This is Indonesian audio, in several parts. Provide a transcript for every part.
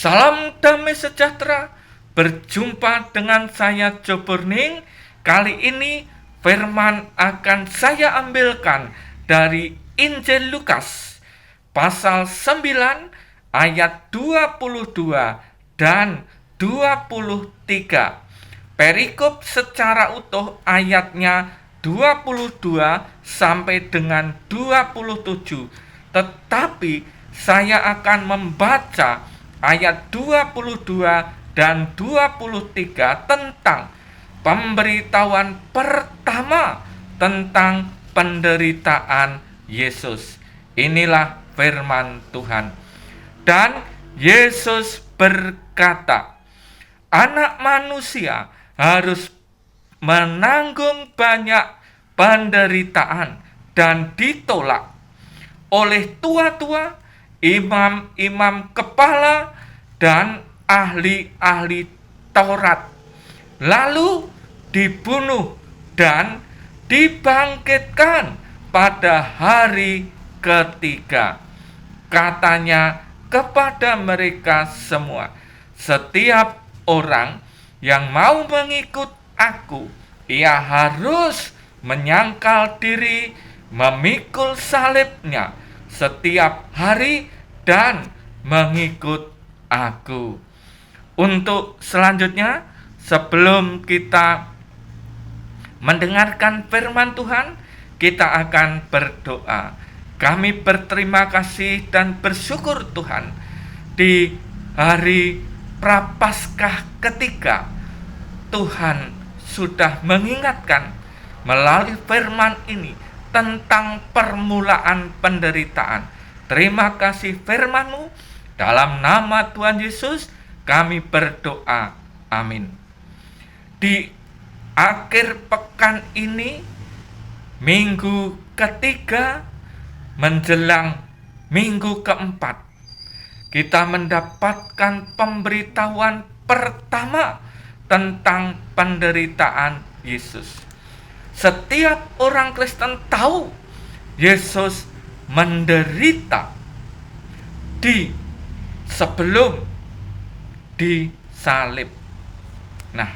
Salam damai sejahtera. Berjumpa dengan saya Jo Burning. Kali ini firman akan saya ambilkan dari Injil Lukas pasal 9 ayat 22 dan 23. Perikop secara utuh ayatnya 22 sampai dengan 27. Tetapi saya akan membaca ayat 22 dan 23 tentang pemberitahuan pertama tentang penderitaan Yesus. Inilah firman Tuhan. Dan Yesus berkata, Anak manusia harus menanggung banyak penderitaan dan ditolak oleh tua-tua, imam-imam kepala, dan ahli-ahli Taurat, lalu dibunuh dan dibangkitkan pada hari ketiga. Katanya kepada mereka semua, setiap orang yang mau mengikut aku, ia harus menyangkal diri, memikul salibnya setiap hari dan mengikut aku. Untuk selanjutnya, sebelum kita mendengarkan firman Tuhan, kita akan berdoa. Kami berterima kasih dan bersyukur Tuhan, di hari Prapaskah ketiga, Tuhan sudah mengingatkan melalui firman ini tentang permulaan penderitaan. Terima kasih firman-Mu. Dalam nama Tuhan Yesus kami berdoa. Amin. Di akhir pekan ini, minggu ketiga menjelang minggu keempat, kita mendapatkan pemberitahuan pertama tentang penderitaan Yesus. Setiap orang Kristen tahu Yesus menderita sebelum disalib. Nah,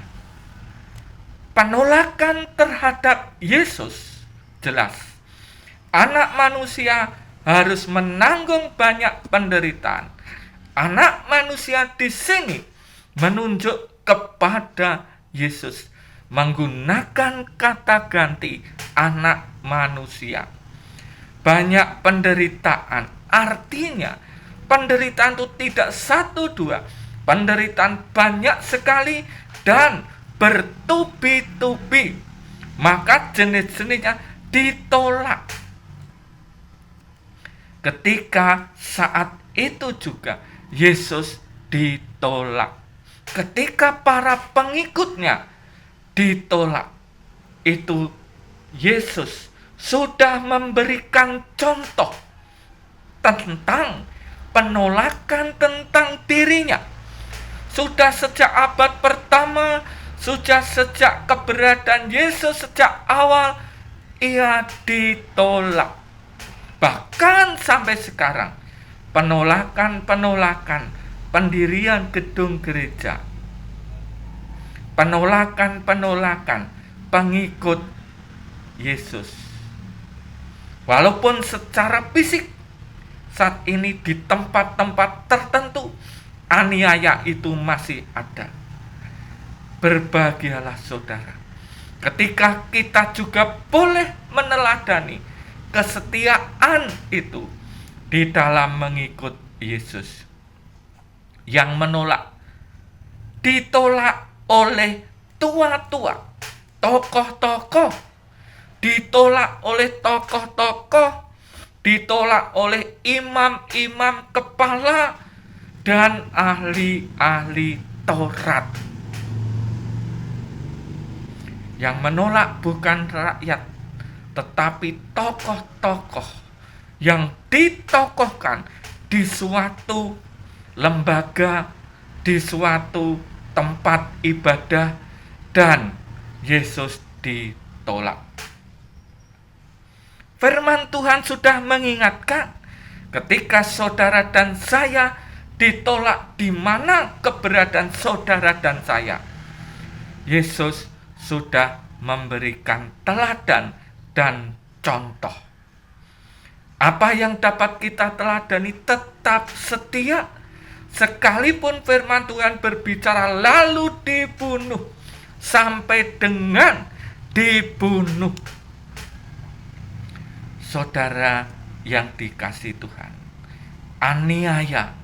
penolakan terhadap Yesus jelas. Anak manusia harus menanggung banyak penderitaan. Anak manusia di sini menunjuk kepada Yesus, menggunakan kata ganti anak manusia. Banyak penderitaan, artinya penderitaan itu tidak satu dua, penderitaan banyak sekali dan bertubi-tubi. Maka jenis-jenisnya ditolak. Ketika saat itu juga Yesus ditolak. Ketika para pengikutnya ditolak, itu Yesus sudah memberikan contoh tentang penolakan tentang dirinya. Sudah sejak abad pertama, sudah sejak keberadaan Yesus sejak awal, ia ditolak. Bahkan sampai sekarang, penolakan pendirian gedung gereja, penolakan pengikut Yesus. Walaupun secara fisik saat ini di tempat-tempat tertentu aniaya itu masih ada. Berbahagialah saudara, ketika kita juga boleh meneladani kesetiaan itu di dalam mengikut Yesus. Yang menolak, ditolak oleh tua-tua, tokoh-tokoh, ditolak oleh tokoh-tokoh, ditolak oleh imam-imam kepala dan ahli-ahli Taurat. Yang menolak bukan rakyat, tetapi tokoh-tokoh yang ditokohkan di suatu lembaga, di suatu tempat ibadah, dan Yesus ditolak. Firman Tuhan sudah mengingatkan, ketika saudara dan saya ditolak di mana keberadaan saudara dan saya. Yesus sudah memberikan teladan dan contoh. Apa yang dapat kita teladani? Tetap setia. Sekalipun firman Tuhan berbicara lalu dibunuh, sampai dengan dibunuh. Saudara yang dikasihi Tuhan, aniaya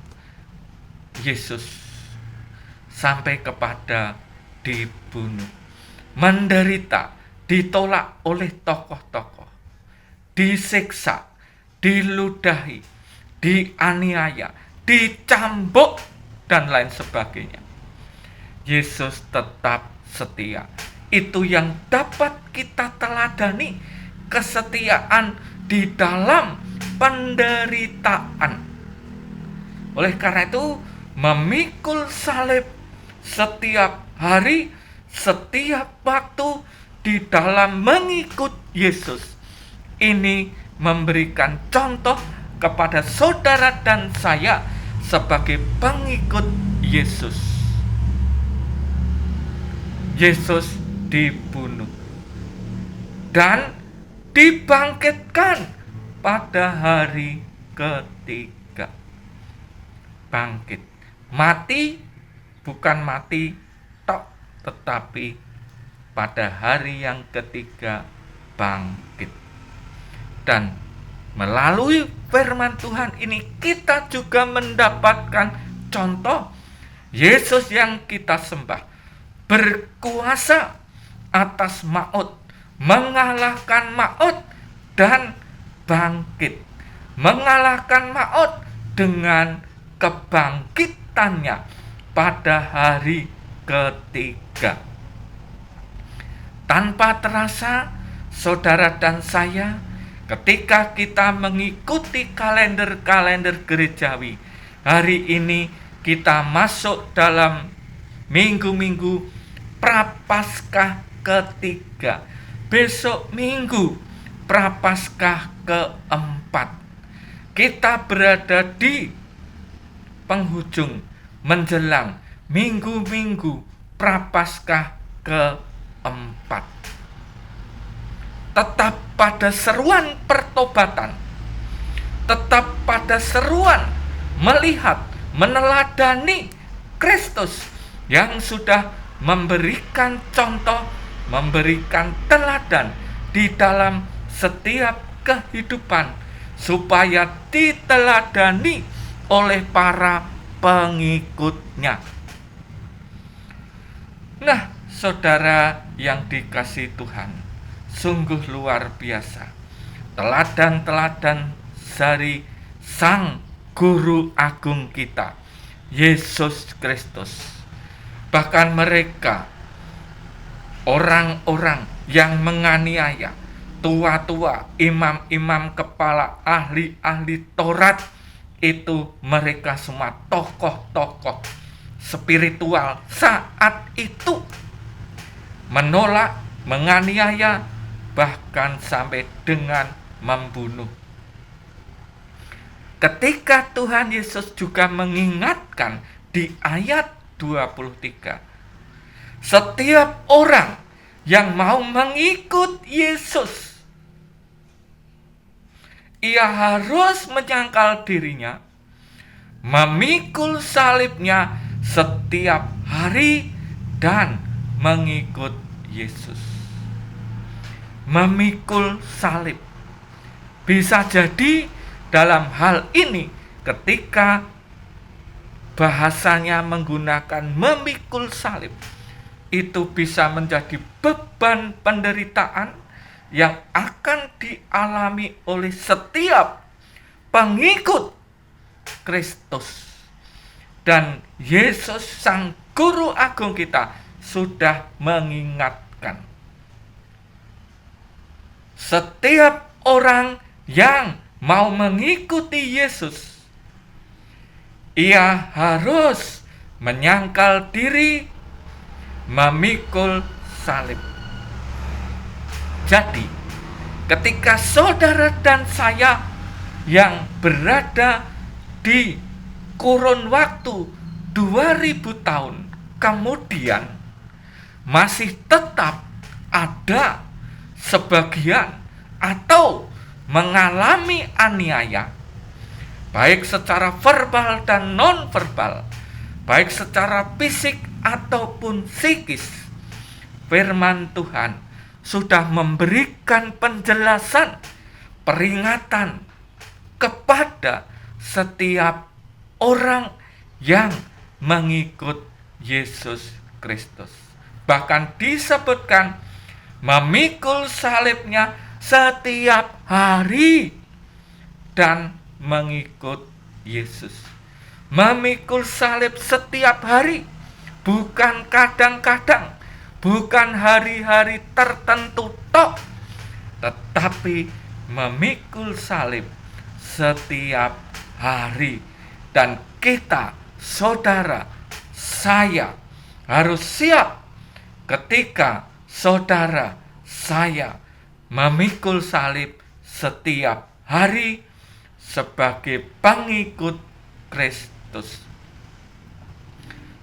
Yesus sampai kepada dibunuh, menderita, ditolak oleh tokoh-tokoh, disiksa, diludahi, dianiaya, dicambuk, dan lain sebagainya. Yesus tetap setia. Itu yang dapat kita teladani, kesetiaan di dalam penderitaan. Oleh karena itu, memikul salib setiap hari, setiap waktu di dalam mengikut Yesus, ini memberikan contoh kepada saudara dan saya sebagai pengikut Yesus. Yesus dibunuh dan dibangkitkan pada hari ketiga. Bangkit. Mati bukan mati tok, tetapi pada hari yang ketiga bangkit. Dan melalui firman Tuhan ini kita juga mendapatkan contoh Yesus yang kita sembah berkuasa atas maut, mengalahkan maut dan bangkit. Mengalahkan maut dengan kebangkitannya pada hari ketiga. Tanpa terasa, saudara dan saya, ketika kita mengikuti kalender-kalender gerejawi, hari ini kita masuk dalam minggu-minggu Prapaskah ketiga. Besok minggu Prapaskah keempat. Kita berada di penghujung menjelang minggu-minggu Prapaskah keempat. Tetap pada seruan pertobatan, tetap pada seruan melihat, meneladani Kristus yang sudah memberikan contoh, memberikan teladan di dalam setiap kehidupan, supaya diteladani oleh para pengikutnya. Nah, saudara yang dikasihi Tuhan, sungguh luar biasa teladan-teladan dari Sang Guru Agung kita, Yesus Kristus. Bahkan mereka, orang-orang yang menganiaya, tua-tua, imam-imam kepala, ahli-ahli Taurat, itu mereka semua tokoh-tokoh spiritual saat itu menolak, menganiaya, bahkan sampai dengan membunuh. Ketika Tuhan Yesus juga mengingatkan di ayat 23, setiap orang yang mau mengikut Yesus, ia harus menyangkal dirinya, memikul salibnya setiap hari dan mengikut Yesus. Memikul salib. Bisa jadi dalam hal ini ketika bahasanya menggunakan memikul salib, itu bisa menjadi beban penderitaan yang akan dialami oleh setiap pengikut Kristus. Dan Yesus Sang Guru Agung kita sudah mengingatkan, setiap orang yang mau mengikuti Yesus, ia harus menyangkal diri, memikul salib. Jadi, ketika saudara dan saya yang berada di kurun waktu 2000 tahun kemudian masih tetap ada sebagian atau mengalami aniaya, baik secara verbal dan non-verbal, baik secara fisik ataupun psikis. Firman Tuhan sudah memberikan penjelasan, peringatan kepada setiap orang yang mengikut Yesus Kristus. Bahkan disebutkan memikul salibnya setiap hari dan mengikut Yesus. Memikul salib setiap hari, bukan kadang-kadang, bukan hari-hari tertentu tok, tetapi memikul salib setiap hari. Dan kita, saudara, saya harus siap ketika saudara, saya memikul salib setiap hari sebagai pengikut Kristus.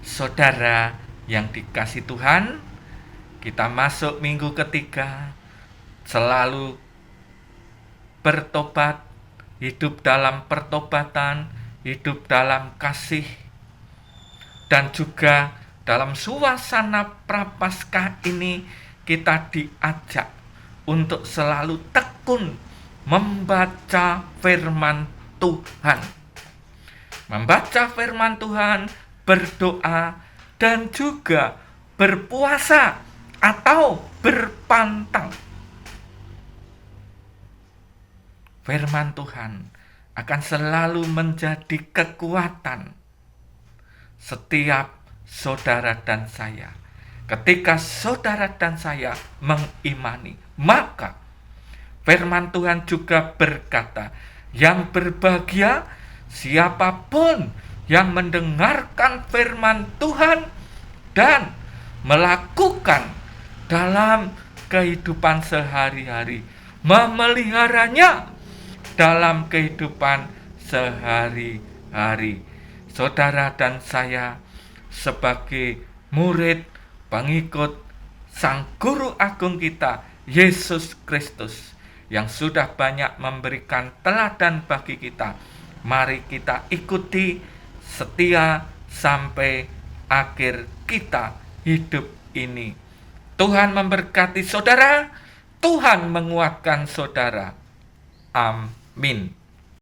Saudara yang dikasihi Tuhan, kita masuk minggu ketiga, selalu bertobat, hidup dalam pertobatan, hidup dalam kasih, dan juga dalam suasana Prapaskah ini kita diajak untuk selalu tekun membaca firman Tuhan. Membaca firman Tuhan, berdoa, dan juga berpuasa atau berpantang. Firman Tuhan akan selalu menjadi kekuatan setiap saudara dan saya. Ketika saudara dan saya mengimani, maka firman Tuhan juga berkata, yang berbahagia siapapun yang mendengarkan firman Tuhan dan melakukan dalam kehidupan sehari-hari, memeliharanya dalam kehidupan sehari-hari. Saudara dan saya sebagai murid, pengikut Sang Guru Agung kita, Yesus Kristus, yang sudah banyak memberikan teladan bagi kita, mari kita ikuti setia sampai akhir kita hidup ini. Tuhan memberkati saudara, Tuhan menguatkan saudara. Amin.